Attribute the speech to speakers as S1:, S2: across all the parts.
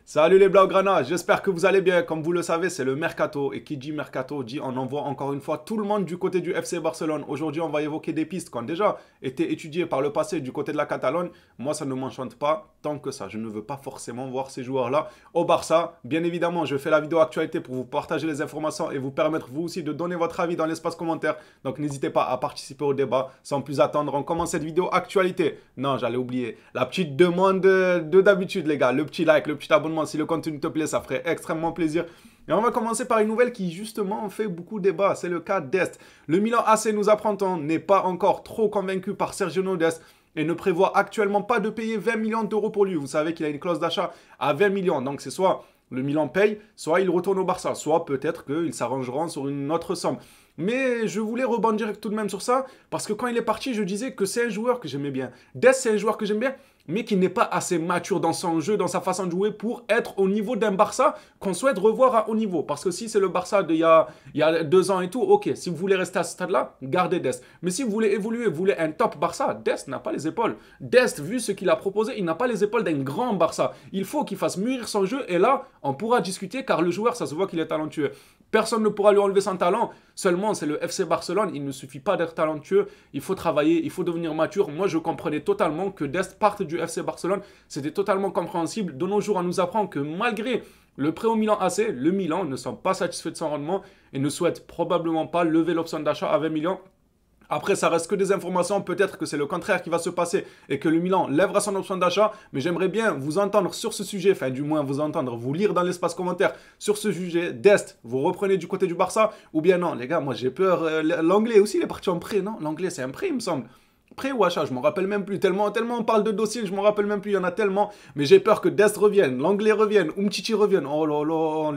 S1: Salut les Blaugrana, j'espère que vous allez bien. Comme vous le savez, c'est le Mercato. Et qui dit Mercato dit on envoie encore une fois tout le monde du côté du FC Barcelone. Aujourd'hui, on va évoquer des pistes qui ont déjà été étudiées par le passé du côté de la Catalogne. Moi, ça ne m'enchante pas tant que ça. Je ne veux pas forcément voir ces joueurs-là au Barça. Bien évidemment, je fais la vidéo actualité pour vous partager les informations et vous permettre vous aussi de donner votre avis dans l'espace commentaire. Donc n'hésitez pas à participer au débat. Sans plus attendre, on commence cette vidéo actualité. Non, j'allais oublier. La petite demande de d'habitude, les gars. Le petit like, le petit abonnement. Si le contenu te plaît, ça ferait extrêmement plaisir. Et on va commencer par une nouvelle qui justement fait beaucoup débat. C'est le cas d'Est. Le Milan AC, nous apprend-on, n'est pas encore trop convaincu par Sergio Dest et ne prévoit actuellement pas de payer 20 millions d'euros pour lui. Vous savez qu'il a une clause d'achat à 20 millions. Donc c'est soit le Milan paye, soit il retourne au Barça, soit peut-être qu'ils s'arrangeront sur une autre somme. Mais je voulais rebondir tout de même sur ça, parce que quand il est parti, je disais que c'est un joueur que j'aimais bien. Dest, c'est un joueur que j'aime bien, mais qui n'est pas assez mature dans son jeu, dans sa façon de jouer pour être au niveau d'un Barça qu'on souhaite revoir à haut niveau. Parce que si c'est le Barça d'il y a 2 ans et tout, ok, si vous voulez rester à ce stade-là, gardez Dest. Mais si vous voulez évoluer, vous voulez un top Barça, Dest n'a pas les épaules. Dest, vu ce qu'il a proposé, il n'a pas les épaules d'un grand Barça. Il faut qu'il fasse mûrir son jeu et là, on pourra discuter car le joueur, ça se voit qu'il est talentueux. Personne ne pourra lui enlever son talent. Seulement, c'est le FC Barcelone. Il ne suffit pas d'être talentueux. Il faut travailler, il faut devenir mature. Moi, je comprenais totalement que Dest parte du FC Barcelone. C'était totalement compréhensible. De nos jours, on nous apprend que malgré le prêt au Milan AC, le Milan ne sont pas satisfaits de son rendement et ne souhaite probablement pas lever l'option d'achat à 20 millions. Après, ça reste que des informations. Peut-être que c'est le contraire qui va se passer et que le Milan lèvera son option d'achat. Mais j'aimerais bien vous entendre sur ce sujet, enfin, du moins vous entendre, vous lire dans l'espace commentaire sur ce sujet. Dest, vous reprenez du côté du Barça ou bien non, les gars, moi j'ai peur. L'anglais aussi, il est parti en prêt, non? L'anglais, c'est un prêt, il me semble. Prêt ou achat, je m'en rappelle même plus. Tellement on parle de dossiers, je m'en rappelle même plus. Il y en a tellement. Mais j'ai peur que Dest revienne, l'anglais revienne, Umtiti revienne. Oh là là,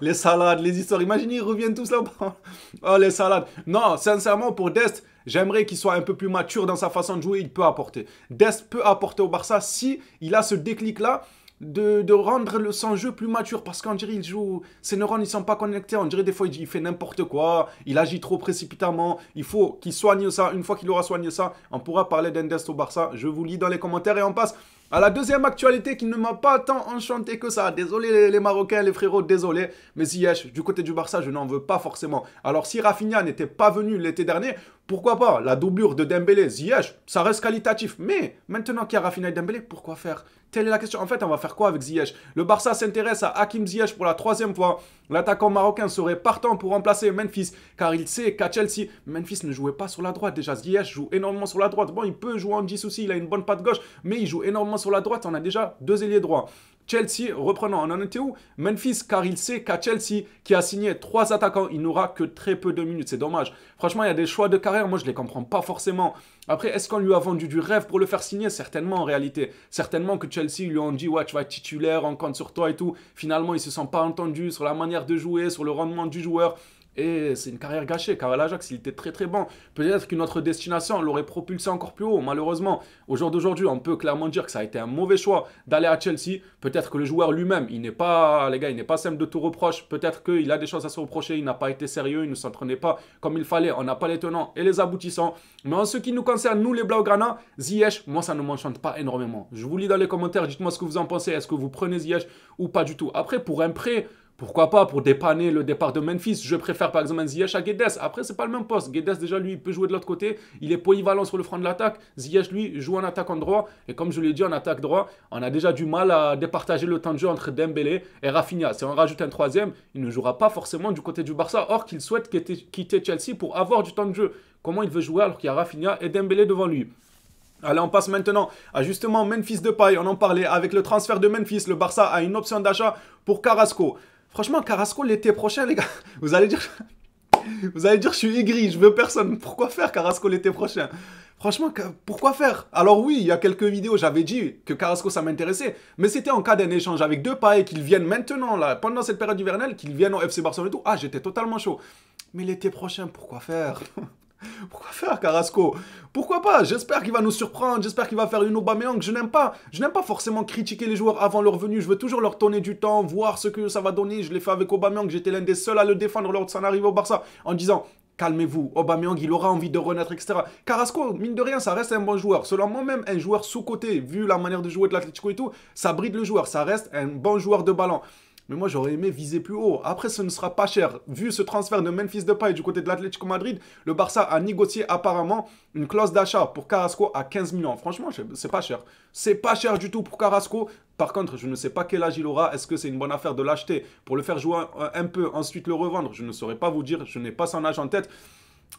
S1: les salades, les histoires. Imaginez, ils reviennent tous là-bas. Oh, les salades. Non, sincèrement, pour Dest, j'aimerais qu'il soit un peu plus mature dans sa façon de jouer. Il peut apporter. Dest peut apporter au Barça si il a ce déclic-là. De rendre son jeu plus mature parce qu'on dirait il joue, ses neurones ils sont pas connectés, on dirait des fois il fait n'importe quoi, il agit trop précipitamment, il faut qu'il soigne ça. Une fois qu'il aura soigné ça, on pourra parler d'Endest au Barça. Je vous lis dans les commentaires et on passe à la deuxième actualité qui ne m'a pas tant enchanté que ça. Désolé les Marocains, les frérots, désolé. Mais Ziyech, du côté du Barça, je n'en veux pas forcément. Alors si Rafinha n'était pas venu l'été dernier, pourquoi pas? La doublure de Dembélé, Ziyech, ça reste qualitatif. Mais maintenant qu'il y a Rafinha et Dembélé, pourquoi faire? Telle est la question. En fait, on va faire quoi avec Ziyech? Le Barça s'intéresse à Hakim Ziyech pour la 3e fois. L'attaquant marocain serait partant pour remplacer Memphis, car il sait qu'à Chelsea, Memphis ne jouait pas sur la droite. Déjà, Ziyech joue énormément sur la droite. Bon, il peut jouer en 10 aussi, il a une bonne patte gauche, mais il joue énormément sur la droite. On a déjà 2 ailiers droits. Chelsea, reprenons, on en était où? Memphis, car il sait qu'à Chelsea, qui a signé 3 attaquants, il n'aura que très peu de minutes. C'est dommage. Franchement, il y a des choix de carrière, moi je ne les comprends pas forcément. Après, est-ce qu'on lui a vendu du rêve pour le faire signer? Certainement en réalité. Certainement que Chelsea lui ont dit, ouais, tu vas être titulaire, on compte sur toi et tout. Finalement, ils ne se sont pas entendus sur la manière de jouer, sur le rendement du joueur. Et c'est une carrière gâchée, car à l'Ajax, il était très très bon. Peut-être qu'une autre destination l'aurait propulsé encore plus haut, malheureusement. Au jour d'aujourd'hui, on peut clairement dire que ça a été un mauvais choix d'aller à Chelsea. Peut-être que le joueur lui-même, il n'est pas, les gars, il n'est pas simple de tout reproche. Peut-être qu'il a des choses à se reprocher, il n'a pas été sérieux, il ne s'entraînait pas comme il fallait. On n'a pas les tenants et les aboutissants. Mais en ce qui nous concerne, nous les Blaugrana, Ziyech, moi ça ne m'enchante pas énormément. Je vous lis dans les commentaires, dites-moi ce que vous en pensez. Est-ce que vous prenez Ziyech ou pas du tout? Après, pour un prêt, pourquoi pas pour dépanner le départ de Memphis? Je préfère par exemple un Ziyech à Guedes. Après, c'est pas le même poste. Guedes, déjà, lui, il peut jouer de l'autre côté. Il est polyvalent sur le front de l'attaque. Ziyech, lui, joue en attaque en droit. Et comme je l'ai dit, en attaque droit, on a déjà du mal à départager le temps de jeu entre Dembélé et Rafinha. Si on rajoute un 3e, il ne jouera pas forcément du côté du Barça. Or qu'il souhaite quitter Chelsea pour avoir du temps de jeu. Comment il veut jouer alors qu'il y a Rafinha et Dembélé devant lui? Allez, on passe maintenant à justement Memphis Depay. On en parlait. Avec le transfert de Memphis, le Barça a une option d'achat pour Carrasco. Franchement, Carrasco l'été prochain, les gars, vous allez dire je suis aigri, je veux personne. Pourquoi faire Carrasco l'été prochain? Franchement, pourquoi faire? Alors oui, il y a quelques vidéos, j'avais dit que Carrasco, ça m'intéressait. Mais c'était en cas d'un échange avec Depay, qu'ils viennent maintenant, là, pendant cette période hivernale, qu'ils viennent au FC Barcelone et tout. Ah, j'étais totalement chaud. Mais l'été prochain, pourquoi faire? Pourquoi faire Carrasco? Pourquoi pas? J'espère qu'il va nous surprendre, j'espère qu'il va faire une Aubameyang. Je n'aime pas forcément critiquer les joueurs avant leur venue. Je veux toujours leur donner du temps, voir ce que ça va donner. Je l'ai fait avec Aubameyang, j'étais l'un des seuls à le défendre lors de son arrivée au Barça en disant Calmez-vous. Aubameyang, il aura envie de renaître, etc. Carrasco, mine de rien, ça reste un bon joueur. Selon moi-même, un joueur sous-coté, vu la manière de jouer de l'Atlético et tout, ça bride le joueur. Ça reste un bon joueur de ballon. Mais moi, j'aurais aimé viser plus haut. Après, ce ne sera pas cher. Vu ce transfert de Memphis Depay du côté de l'Atlético Madrid, le Barça a négocié apparemment une clause d'achat pour Carrasco à 15 millions. Franchement, c'est pas cher. C'est pas cher du tout pour Carrasco. Par contre, je ne sais pas quel âge il aura. Est-ce que c'est une bonne affaire de l'acheter pour le faire jouer un peu, ensuite le revendre? Je ne saurais pas vous dire. Je n'ai pas son âge en tête.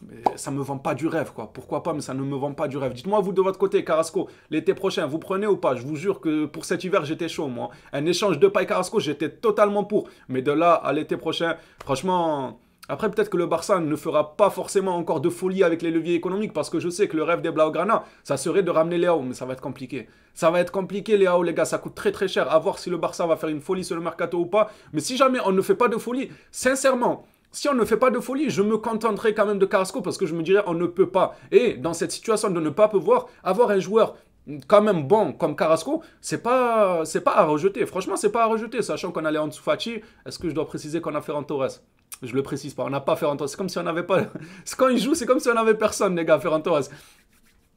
S1: Mais ça ne me vend pas du rêve, quoi. Pourquoi pas, mais ça ne me vend pas du rêve. Dites-moi, vous, de votre côté, Carrasco, l'été prochain, vous prenez ou pas? Je vous jure que pour cet hiver, j'étais chaud, moi. Un échange de paille Carrasco, j'étais totalement pour. Mais de là à l'été prochain, franchement... Après, peut-être que le Barça ne fera pas forcément encore de folie avec les leviers économiques, parce que je sais que le rêve des Blaugrana, ça serait de ramener Leao, mais ça va être compliqué. Ça va être compliqué, Leao, les gars, ça coûte très très cher. À voir si le Barça va faire une folie sur le mercato ou pas. Mais si jamais on ne fait pas de folie, sincèrement... Si on ne fait pas de folie, je me contenterai quand même de Carrasco parce que je me dirais on ne peut pas. Et dans cette situation de ne pas pouvoir avoir un joueur quand même bon comme Carrasco, c'est pas à rejeter. Franchement, c'est pas à rejeter, sachant qu'on a Ansu Fati. Est-ce que je dois préciser qu'on a Ferran Torres? Je le précise pas, on n'a pas Ferran Torres. C'est comme si on n'avait pas... Quand il joue, c'est comme si on n'avait personne, les gars, Ferran Torres.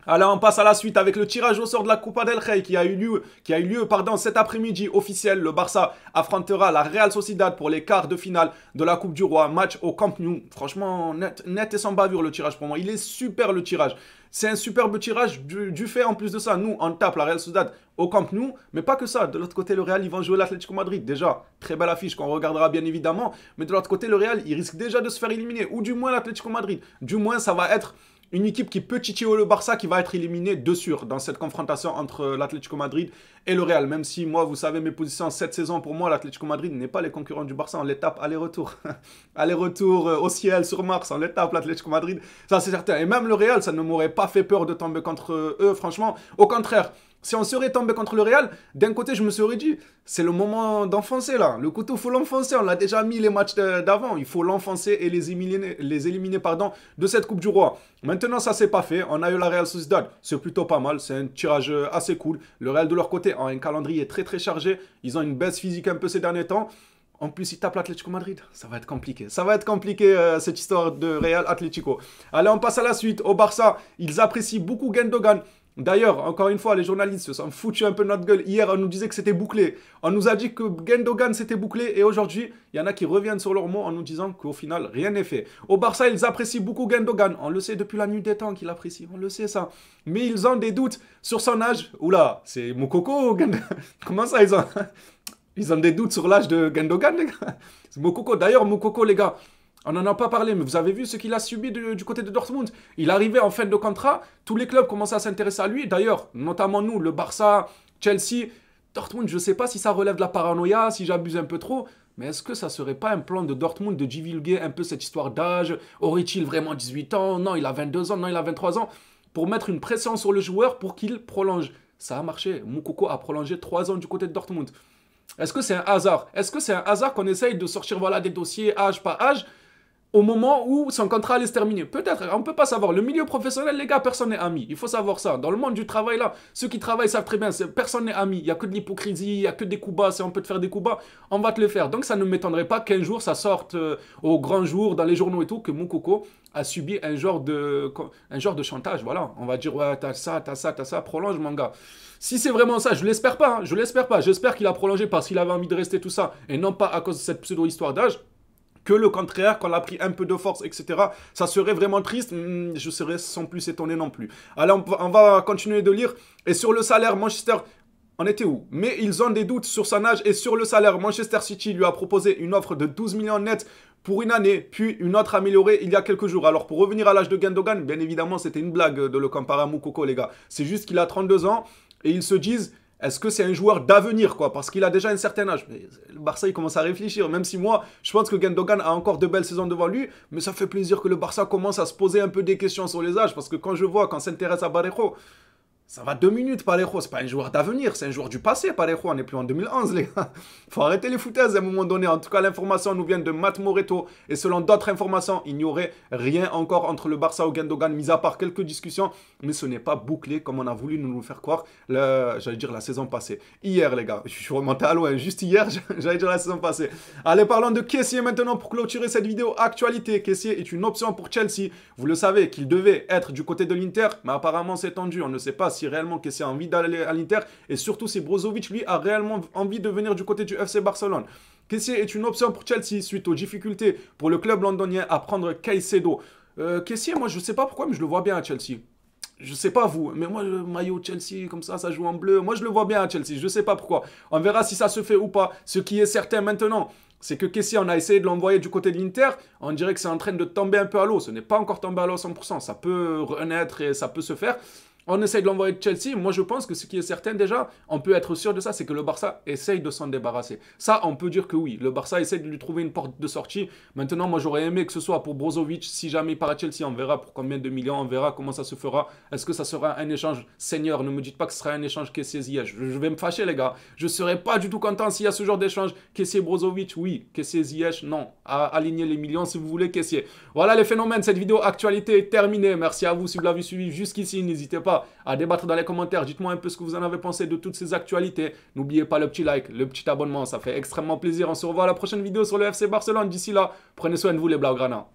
S1: Allez, on passe à la suite avec le tirage au sort de la Copa del Rey qui a eu lieu cet après-midi officiel. Le Barça affrontera la Real Sociedad pour les quarts de finale de la Coupe du Roi. Match au Camp Nou. Franchement, net et sans bavure le tirage pour moi. Il est super le tirage. C'est un superbe tirage du fait en plus de ça. Nous, on tape la Real Sociedad au Camp Nou. Mais pas que ça. De l'autre côté, le Real, ils vont jouer l'Atlético Madrid. Déjà, très belle affiche qu'on regardera bien évidemment. Mais de l'autre côté, le Real, il risque déjà de se faire éliminer. Ou du moins l'Atlético Madrid. Du moins, ça va être... une équipe qui peut titiller le Barça qui va être éliminée de sûr dans cette confrontation entre l'Atlético Madrid et le Real. Même si moi, vous savez mes positions cette saison, pour moi, l'Atlético Madrid n'est pas les concurrents du Barça. On les tape aller-retour. Aller-retour au ciel, sur Mars. On les tape, l'Atlético Madrid. Ça, c'est certain. Et même le Real, ça ne m'aurait pas fait peur de tomber contre eux, franchement. Au contraire. Si on serait tombé contre le Real, d'un côté, je me serais dit, c'est le moment d'enfoncer là. Le couteau, il faut l'enfoncer. On l'a déjà mis les matchs d'avant. Il faut l'enfoncer et les éliminer de cette Coupe du Roi. Maintenant, ça s'est pas fait. On a eu la Real Sociedad. C'est plutôt pas mal. C'est un tirage assez cool. Le Real de leur côté a un calendrier très très chargé. Ils ont une baisse physique un peu ces derniers temps. En plus, ils tapent l'Atlético Madrid. Ça va être compliqué. Ça va être compliqué, cette histoire de Real Atlético. Allez, on passe à la suite. Au Barça, ils apprécient beaucoup Gundogan. D'ailleurs, encore une fois, les journalistes se sont foutus un peu de notre gueule. Hier, on nous disait que c'était bouclé. On nous a dit que Gundogan c'était bouclé. Et aujourd'hui, il y en a qui reviennent sur leurs mots en nous disant qu'au final, rien n'est fait. Au Barça, ils apprécient beaucoup Gundogan. On le sait depuis la nuit des temps qu'ils l'apprécient. On le sait ça. Mais ils ont des doutes sur son âge. Oula, c'est Moukoko Gundogan. Comment ça, ils ont des doutes sur l'âge de Gundogan, les gars? C'est Moukoko. D'ailleurs, Moukoko, les gars... On n'en a pas parlé, mais vous avez vu ce qu'il a subi du côté de Dortmund. Il arrivait en fin de contrat, tous les clubs commençaient à s'intéresser à lui. D'ailleurs, notamment nous, le Barça, Chelsea, Dortmund, je ne sais pas si ça relève de la paranoïa, si j'abuse un peu trop. Mais est-ce que ça ne serait pas un plan de Dortmund de divulguer un peu cette histoire d'âge? Aurait-il vraiment 18 ans? Non, il a 22 ans, non, il a 23 ans. Pour mettre une pression sur le joueur pour qu'il prolonge. Ça a marché. Moukoko a prolongé 3 ans du côté de Dortmund. Est-ce que c'est un hasard? Est-ce que c'est un hasard qu'on essaye de sortir voilà, des dossiers âge par âge au moment où son contrat allait se terminer? Peut-être, on ne peut pas savoir. Le milieu professionnel, les gars, personne n'est ami. Il faut savoir ça. Dans le monde du travail, là, ceux qui travaillent savent très bien, personne n'est ami. Il n'y a que de l'hypocrisie, il n'y a que des coups bas. Si on peut te faire des coups bas, on va te le faire. Donc ça ne m'étonnerait pas qu'un jour, ça sorte au grand jour, dans les journaux et tout, que Moukoko a subi un genre de chantage. Voilà, on va dire, ouais, t'as ça, prolonge, mon gars. Si c'est vraiment ça, je l'espère pas, hein, je l'espère pas. J'espère qu'il a prolongé parce qu'il avait envie de rester tout ça, et non pas à cause de cette pseudo-histoire d'âge. Que le contraire, qu'on a pris un peu de force, etc. Ça serait vraiment triste, je serais sans plus étonné non plus. Alors, on va continuer de lire. Et sur le salaire, Manchester, on était où? Mais ils ont des doutes sur son âge et sur le salaire. Manchester City lui a proposé une offre de 12 millions net pour une année, puis une autre améliorée il y a quelques jours. Alors, pour revenir à l'âge de Gundogan, bien évidemment, c'était une blague de le comparer à Moukoko, les gars. C'est juste qu'il a 32 ans et ils se disent... Est-ce que c'est un joueur d'avenir, quoi? Parce qu'il a déjà un certain âge. Mais le Barça, il commence à réfléchir. Même si moi, je pense que Gundogan a encore de belles saisons devant lui. Mais ça fait plaisir que le Barça commence à se poser un peu des questions sur les âges. Parce que quand je vois, quand s'intéresse à Barrejo, Ça va 2 minutes, Parejo. C'est pas un joueur d'avenir, c'est un joueur du passé, Parejo. On n'est plus en 2011, les gars. Faut arrêter les foutaises à un moment donné. En tout cas, l'information nous vient de Matt Moreto. Et selon d'autres informations, il n'y aurait rien encore entre le Barça ou Gundogan, mis à part quelques discussions. Mais ce n'est pas bouclé comme on a voulu nous le faire croire, j'allais dire la saison passée. Hier, les gars. Je suis remonté à loin. Juste hier, j'allais dire la saison passée. Allez, parlons de Kessié maintenant pour clôturer cette vidéo actualité. Kessié est une option pour Chelsea. Vous le savez qu'il devait être du côté de l'Inter, mais apparemment c'est tendu. On ne sait pas si réellement Kessié a envie d'aller à l'Inter et surtout si Brozovic lui a réellement envie de venir du côté du FC Barcelone. Kessié est une option pour Chelsea suite aux difficultés pour le club londonien à prendre Caicedo. Kessié, moi je sais pas pourquoi mais je le vois bien à Chelsea. Je sais pas vous, mais moi le maillot Chelsea comme ça joue en bleu. Moi je le vois bien à Chelsea, je sais pas pourquoi. On verra si ça se fait ou pas. Ce qui est certain maintenant, c'est que Kessié, on a essayé de l'envoyer du côté de l'Inter. On dirait que c'est en train de tomber un peu à l'eau. Ce n'est pas encore tombé à l'eau à 100%. Ça peut renaître et ça peut se faire. On essaye de l'envoyer de Chelsea. Moi, je pense que ce qui est certain déjà, on peut être sûr de ça, c'est que le Barça essaye de s'en débarrasser. Ça, on peut dire que oui. Le Barça essaye de lui trouver une porte de sortie. Maintenant, moi, j'aurais aimé que ce soit pour Brozovic. Si jamais il part à Chelsea, on verra pour combien de millions, on verra comment ça se fera. Est-ce que ça sera un échange senior? Ne me dites pas que ce sera un échange Kessié-Ziyech. Je vais me fâcher, les gars. Je ne serais pas du tout content s'il y a ce genre d'échange. Kessié-Brozovic, oui. Kessié-Ziyech, non. Aligner les millions si vous voulez, Kessié. Voilà les phénomènes. Cette vidéo actualité est terminée. Merci à vous si vous l'avez suivi jusqu'ici. N'hésitez pas à débattre dans les commentaires. Dites-moi un peu ce que vous en avez pensé de toutes ces actualités. N'oubliez pas le petit like, le petit abonnement. Ça fait extrêmement plaisir. On se revoit à la prochaine vidéo sur le FC Barcelone. D'ici là, prenez soin de vous les Blaugrana.